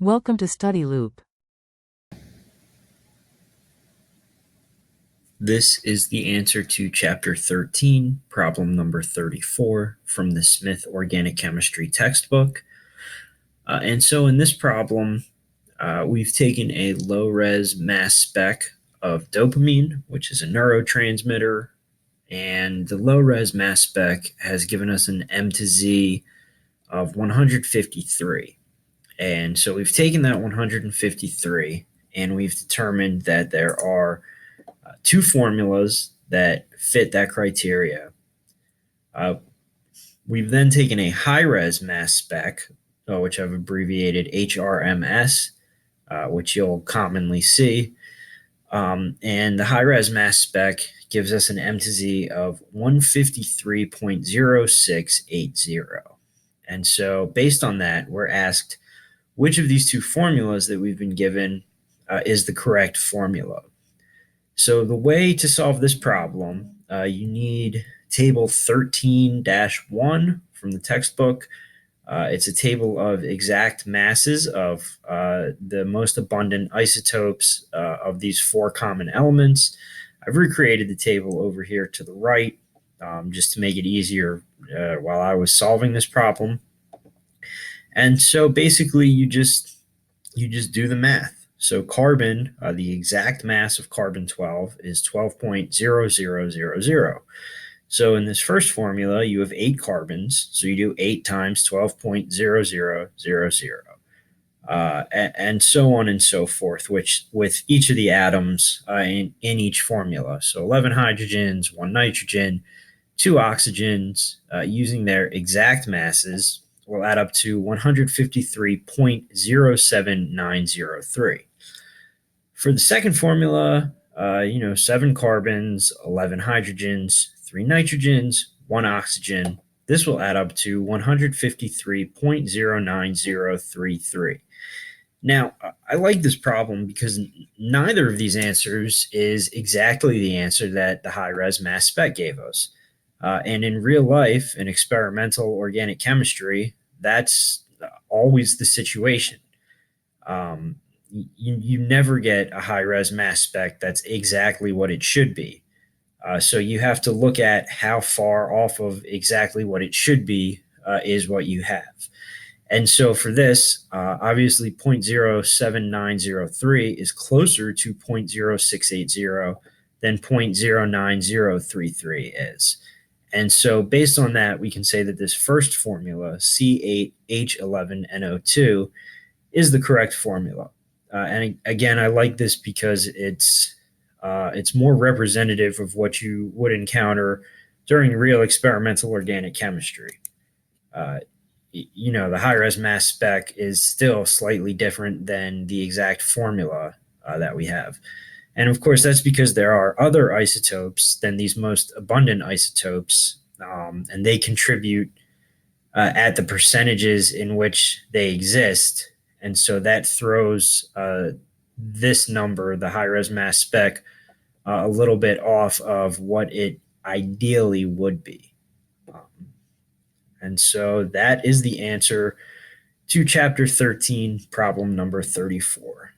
Welcome to Study Loop. This is the answer to Chapter 13, problem number 34 from the Smith Organic Chemistry textbook. And so in this problem, we've taken a low-res mass spec of dopamine, which is a neurotransmitter, and the low-res mass spec has given us an M to Z of 153. And so we've taken that 153 and we've determined that there are two formulas that fit that criteria. We've then taken a high-res mass spec, which I've abbreviated HRMS, which you'll commonly see. And the high-res mass spec gives us an M to Z of 153.0680. And so based on that, we're asked which of these two formulas that we've been given is the correct formula. So the way to solve this problem, you need table 13-1 from the textbook. It's a table of exact masses of the most abundant isotopes of these four common elements. I've recreated the table over here to the right just to make it easier while I was solving this problem. And so basically you just do the math. So carbon, the exact mass of carbon-12 is 12.0000. So in this first formula, you have 8 carbons, so you do 8 times 12.0000, and so on and so forth, which with each of the atoms in each formula. So 11 hydrogens, 1 nitrogen, 2 oxygens, using their exact masses, will add up to 153.07903. For the second formula, 7 carbons, 11 hydrogens, 3 nitrogens, 1 oxygen. This will add up to 153.09033. Now, I like this problem because neither of these answers is exactly the answer that the high-res mass spec gave us. And in real life, in experimental organic chemistry, that's always the situation. You never get a high-res mass spec that's exactly what it should be. So you have to look at how far off of exactly what it should be is what you have. And so for this, obviously 0.07903 is closer to 0.0680 than 0.09033 is. And so based on that, we can say that this first formula, C8H11NO2, is the correct formula. And again, I like this because it's more representative of what you would encounter during real experimental organic chemistry. The high-res mass spec is still slightly different than the exact formula that we have. And of course, that's because there are other isotopes than these most abundant isotopes, and they contribute at the percentages in which they exist. And so that throws this number, the high-res mass spec, a little bit off of what it ideally would be. And so that is the answer to Chapter 13, problem number 34.